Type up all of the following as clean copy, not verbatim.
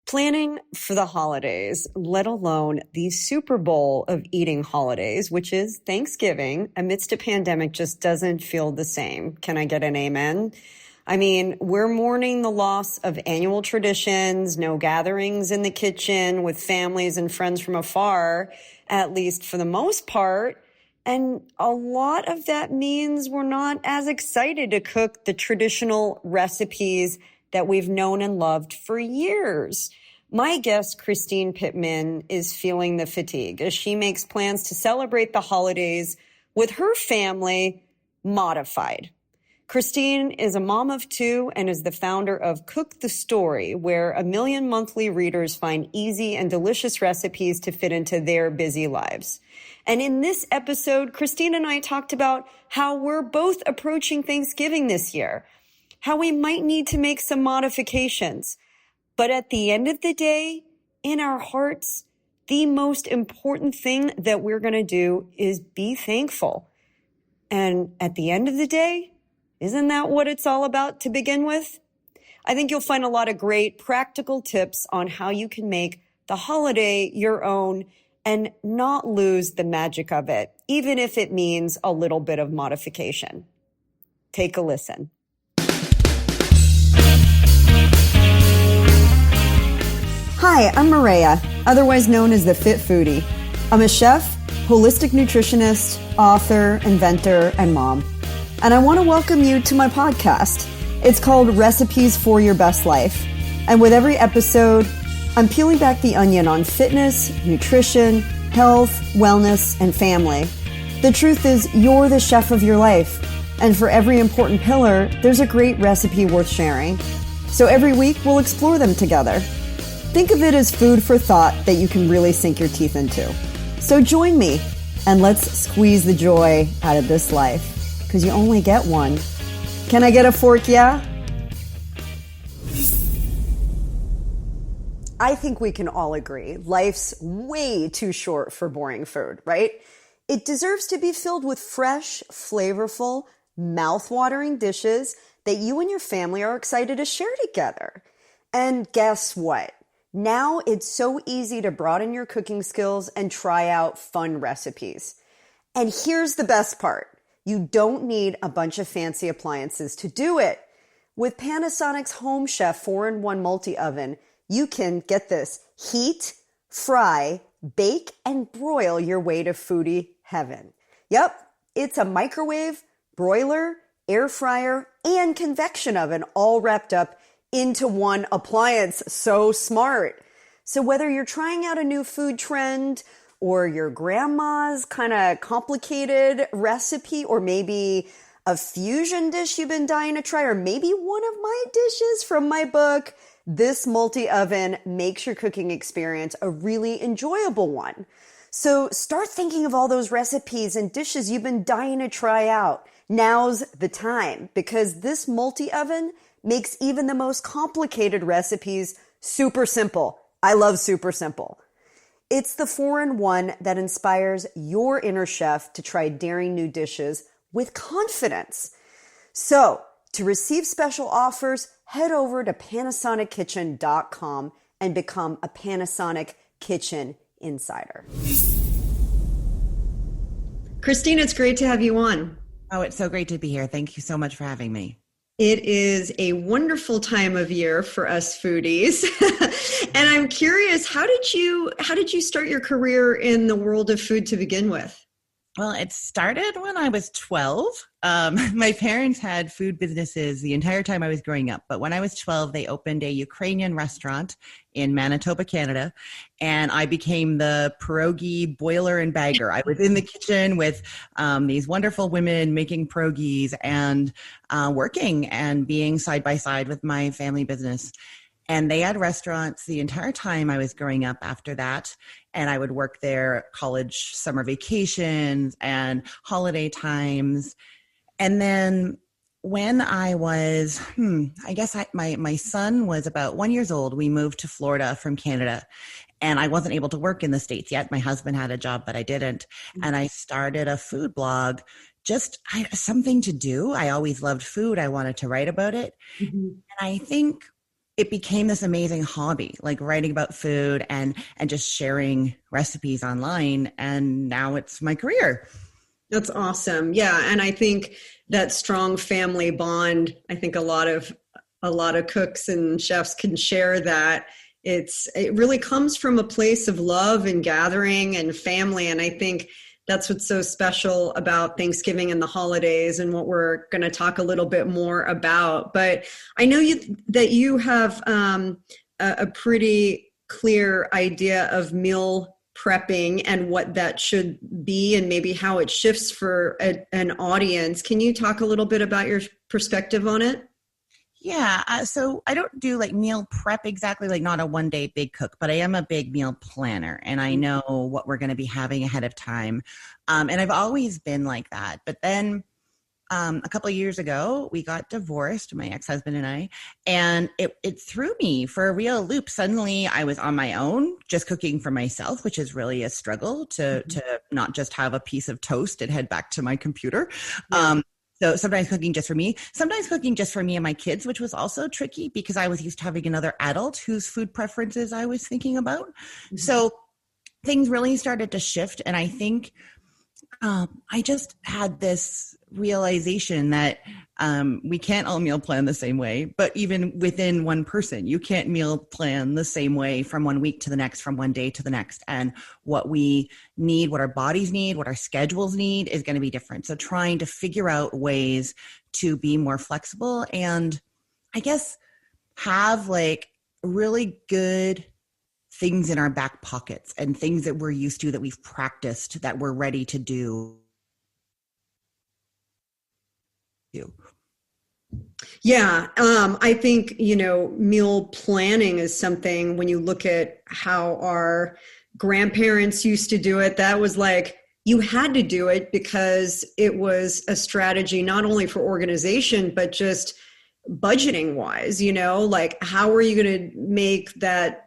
Planning for the holidays, let alone the Super Bowl of eating holidays, which is Thanksgiving, amidst a pandemic just doesn't feel the same. Can I get an amen? I mean, we're mourning the loss of annual traditions, no gatherings in the kitchen with families and friends from afar, at least for the most part. And a lot of that means we're not as excited to cook the traditional recipes that we've known and loved for years. My guest, Christine Pittman, is feeling the fatigue as she makes plans to celebrate the holidays with her family modified. Christine is a mom of two and is the founder of Cook the Story, where 1 million monthly readers find easy and delicious recipes to fit into their busy lives. And in this episode, Christine and I talked about how we're both approaching Thanksgiving this year, how we might need to make some modifications. But at the end of the day, in our hearts, the most important thing that we're going to do is be thankful. And at the end of the day, isn't that what it's all about to begin with? I think you'll find a lot of great practical tips on how you can make the holiday your own and not lose the magic of it, even if it means a little bit of modification. Take a listen. Hi, I'm Maria, otherwise known as the Fit Foodie. I'm a chef, holistic nutritionist, author, inventor, and mom. And I want to welcome you to my podcast. It's called Recipes for Your Best Life. And with every episode, I'm peeling back the onion on fitness, nutrition, health, wellness, and family. The truth is, you're the chef of your life. And for every important pillar, there's a great recipe worth sharing. So every week, we'll explore them together. Think of it as food for thought that you can really sink your teeth into. So join me and let's squeeze the joy out of this life, because you only get one. Can I get a fork, yeah? I think we can all agree life's way too short for boring food, right? It deserves to be filled with fresh, flavorful, mouth-watering dishes that you and your family are excited to share together. And guess what? Now it's so easy to broaden your cooking skills and try out fun recipes. And here's the best part. You don't need a bunch of fancy appliances to do it. With Panasonic's Home Chef 4-in-1 multi-oven, you can, get this, heat, fry, bake, and broil your way to foodie heaven. Yep, it's a microwave, broiler, air fryer, and convection oven all wrapped up into one appliance. So smart. So whether you're trying out a new food trend or your grandma's kind of complicated recipe, or maybe a fusion dish you've been dying to try, or maybe one of my dishes from my book, this multi-oven makes your cooking experience a really enjoyable one. So start thinking of all those recipes and dishes you've been dying to try out. Now's the time, because this multi-oven makes even the most complicated recipes super simple. I love super simple. It's the 4-in-1 that inspires your inner chef to try daring new dishes with confidence. So, to receive special offers, head over to PanasonicKitchen.com and become a Panasonic Kitchen Insider. Christine, it's great to have you on. Oh, it's so great to be here. Thank you so much for having me. It is a wonderful time of year for us foodies. And I'm curious, how did you start your career in the world of food to begin with? Well, it started when I was 12. My parents had food businesses the entire time I was growing up. But when I was 12, they opened a Ukrainian restaurant in Manitoba, Canada. And I became the pierogi boiler and bagger. I was in the kitchen with these wonderful women making pierogies and working and being side by side with my family business. And they had restaurants the entire time I was growing up after that. And I would work there college summer vacations and holiday times. And then when I was, my son was about 1 year old, we moved to Florida from Canada. And I wasn't able to work in the States yet. My husband had a job, but I didn't. And I started a food blog, something to do. I always loved food. I wanted to write about it. Mm-hmm. And I think it became this amazing hobby, like writing about food and just sharing recipes online. And now it's my career. That's awesome. Yeah. And I think that strong family bond, I think a lot of cooks and chefs can share that. It really comes from a place of love and gathering and family. And I think that's what's so special about Thanksgiving and the holidays, and what we're going to talk a little bit more about. But I know that you have a pretty clear idea of meal prepping and what that should be, and maybe how it shifts for an audience. Can you talk a little bit about your perspective on it? Yeah. So I don't do like meal prep exactly, like not a 1-day big cook, but I am a big meal planner, and I know what we're going to be having ahead of time. And I've always been like that. But then a couple of years ago, we got divorced, my ex-husband and I, and it threw me for a real loop. Suddenly I was on my own, just cooking for myself, which is really a struggle to not just have a piece of toast and head back to my computer. Yeah. So sometimes cooking just for me, sometimes cooking just for me and my kids, which was also tricky because I was used to having another adult whose food preferences I was thinking about. Mm-hmm. So things really started to shift. And I think I just had this realization that we can't all meal plan the same way, but even within one person, you can't meal plan the same way from 1 week to the next, from one day to the next. And what we need, what our bodies need, what our schedules need is going to be different. So trying to figure out ways to be more flexible and I guess have like really good things in our back pockets and things that we're used to, that we've practiced, that we're ready to do. Yeah. I think, meal planning is something, when you look at how our grandparents used to do it, that was like, you had to do it because it was a strategy, not only for organization, but just budgeting wise, like how are you going to make that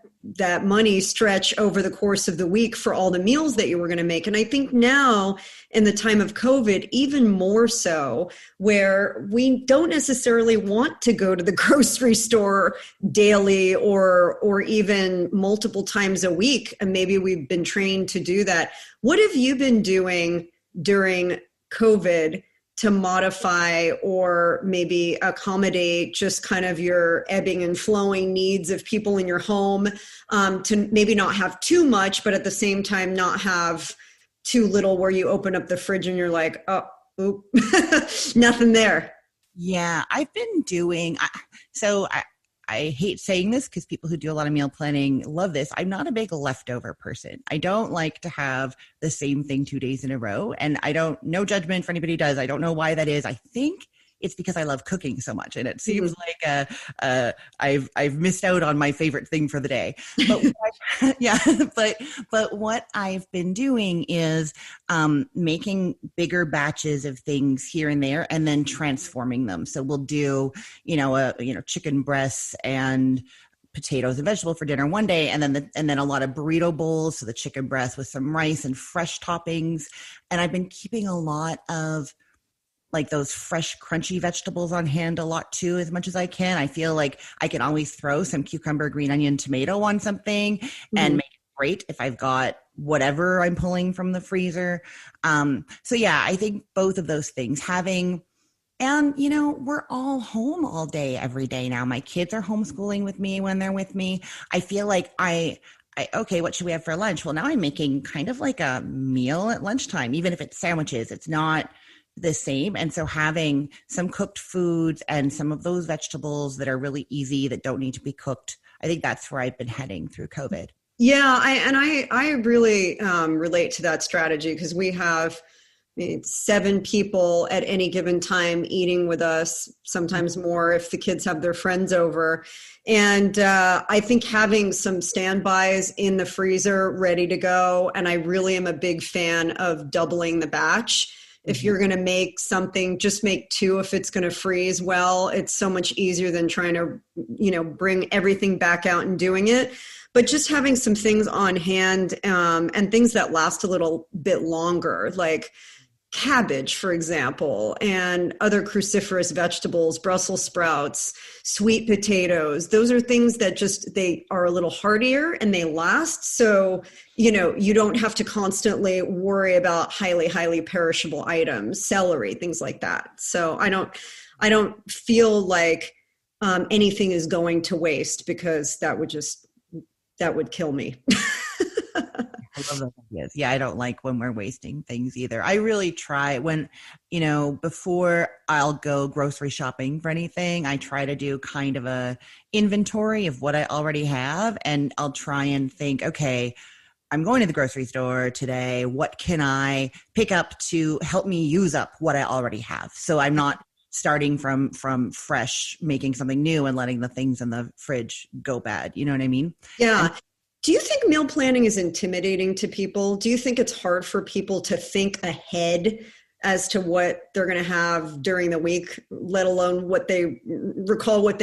money stretch over the course of the week for all the meals that you were going to make. And I think now in the time of COVID, even more so, where we don't necessarily want to go to the grocery store daily or even multiple times a week. And maybe we've been trained to do that. What have you been doing during COVID to modify or maybe accommodate just kind of your ebbing and flowing needs of people in your home, to maybe not have too much, but at the same time not have too little where you open up the fridge and you're like, oh, oop, nothing there? Yeah, I've been doing, I hate saying this because people who do a lot of meal planning love this. I'm not a big leftover person. I don't like to have the same thing 2 days in a row. And no judgment for anybody who does. I don't know why that is. I think it's because I love cooking so much. And it seems like I've missed out on my favorite thing for the day. But but what I've been doing is making bigger batches of things here and there and then transforming them. So we'll do, chicken breasts and potatoes and vegetable for dinner one day, and then a lot of burrito bowls, so the chicken breast with some rice and fresh toppings. And I've been keeping a lot of like those fresh, crunchy vegetables on hand a lot too, as much as I can. I feel like I can always throw some cucumber, green onion, tomato on something and make it great if I've got whatever I'm pulling from the freezer. So yeah, I think both of those things and we're all home all day, every day now. My kids are homeschooling with me when they're with me. I feel like okay, what should we have for lunch? Well, now I'm making kind of like a meal at lunchtime, even if it's sandwiches, it's not the same. And so having some cooked foods and some of those vegetables that are really easy, that don't need to be cooked, I think that's where I've been heading through COVID. Yeah, I really relate to that strategy, because we have 7 people at any given time eating with us, sometimes more if the kids have their friends over. And I think having some standbys in the freezer ready to go. And I really am a big fan of doubling the batch. If you're going to make something, just make 2 if it's going to freeze well. It's so much easier than trying to, bring everything back out and doing it. But just having some things on hand and things that last a little bit longer, like cabbage, for example, and other cruciferous vegetables, Brussels sprouts, sweet potatoes. Those are things that just, they are a little hardier and they last. So, you don't have to constantly worry about highly perishable items, celery, things like that. So I don't feel like anything is going to waste, because that would kill me. I love those ideas. Yeah, I don't like when we're wasting things either. I really try when, before I'll go grocery shopping for anything, I try to do kind of a inventory of what I already have. And I'll try and think, okay, I'm going to the grocery store today. What can I pick up to help me use up what I already have? So I'm not starting from fresh, making something new and letting the things in the fridge go bad. You know what I mean? Yeah. Do you think meal planning is intimidating to people? Do you think it's hard for people to think ahead as to what they're going to have during the week, let alone what they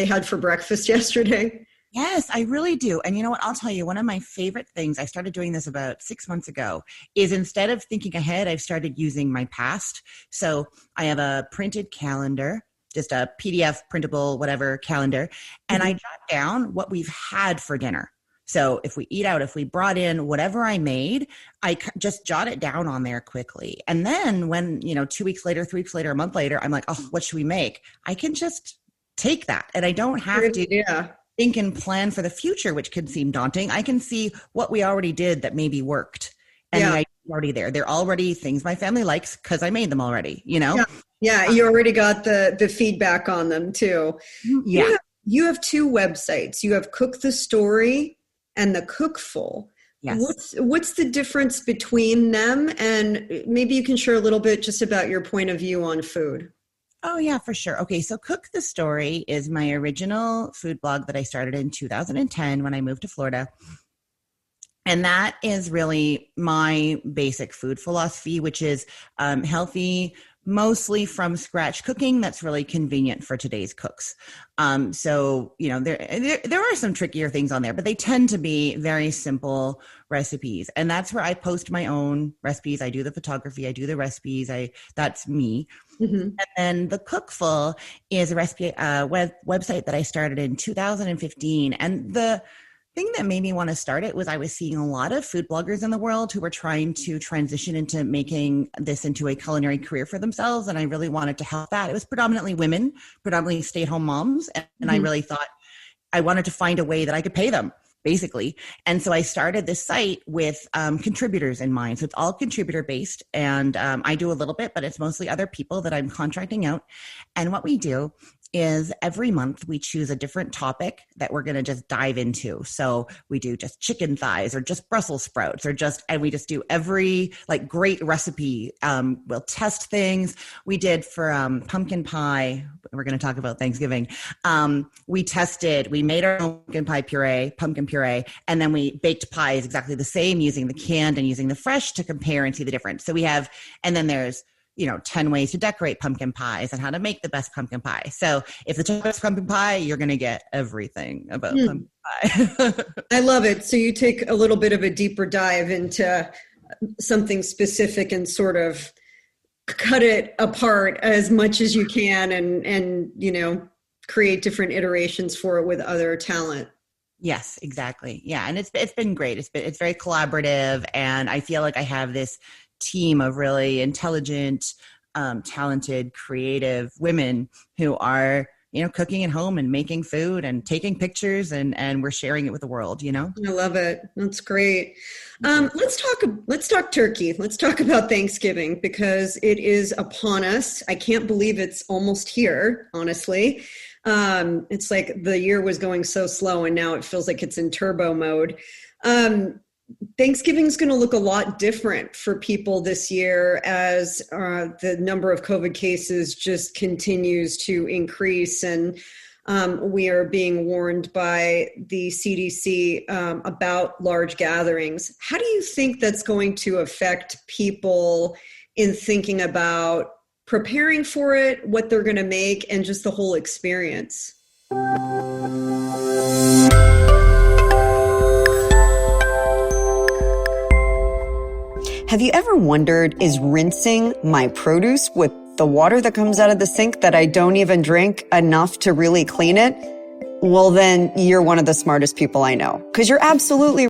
had for breakfast yesterday? Yes, I really do. And you know what? I'll tell you, one of my favorite things, I started doing this about 6 months ago, is instead of thinking ahead, I've started using my past. So I have a printed calendar, just a PDF printable, whatever calendar, and I jot down what we've had for dinner. So if we eat out, if we brought in whatever I made, I just jot it down on there quickly. And then when, 2 weeks later, 3 weeks later, a month later, I'm like, oh, what should we make? I can just take that, and I don't have to think and plan for the future, which could seem daunting. I can see what we already did that maybe worked. And the idea's already there. They're already things my family likes because I made them already, Yeah, you already got the feedback on them too. Yeah. You have two websites. You have Cook the Story and the Cookful. Yes. What's the difference between them? And maybe you can share a little bit just about your point of view on food. Oh, yeah, for sure. Okay, so Cook the Story is my original food blog that I started in 2010 when I moved to Florida. And that is really my basic food philosophy, which is healthy, mostly from scratch cooking that's really convenient for today's cooks. So, there are some trickier things on there, but they tend to be very simple recipes. And that's where I post my own recipes. I do the photography, I do the recipes. That's me. And then the Cookful is a recipe website that I started in 2015. And the thing that made me want to start it was I was seeing a lot of food bloggers in the world who were trying to transition into making this into a culinary career for themselves. And I really wanted to help that. It was predominantly women, predominantly stay-at-home moms. And I really thought I wanted to find a way that I could pay them, basically. And so I started this site with contributors in mind. So it's all contributor based. And I do a little bit, but it's mostly other people that I'm contracting out. And what we do is every month we choose a different topic that we're going to just dive into. So we do just chicken thighs or just Brussels sprouts and we just do every great recipe. We'll test things. We did for pumpkin pie. We're going to talk about Thanksgiving. We made our own pumpkin puree, and then we baked pies exactly the same using the canned and using the fresh to compare and see the difference. So and then there's 10 ways to decorate pumpkin pies and how to make the best pumpkin pie. So if the topic's pumpkin pie, you're going to get everything about pumpkin pie. I love it. So you take a little bit of a deeper dive into something specific and sort of cut it apart as much as you can and create different iterations for it with other talent. Yes, exactly. Yeah. And it's been great. It's very collaborative, and I feel like I have this team of really intelligent, talented, creative women who are, cooking at home and making food and taking pictures, and we're sharing it with the world, I love it. That's great. Let's talk turkey. Let's talk about Thanksgiving, because it is upon us. I can't believe it's almost here, honestly. It's like the year was going so slow and now it feels like it's in turbo mode. Thanksgiving is going to look a lot different for people this year as the number of COVID cases just continues to increase. And we are being warned by the CDC about large gatherings. How do you think that's going to affect people in thinking about preparing for it, what they're going to make, and just the whole experience? Have you ever wondered, is rinsing my produce with the water that comes out of the sink that I don't even drink enough to really clean it? Well, then you're one of the smartest people I know, because you're absolutely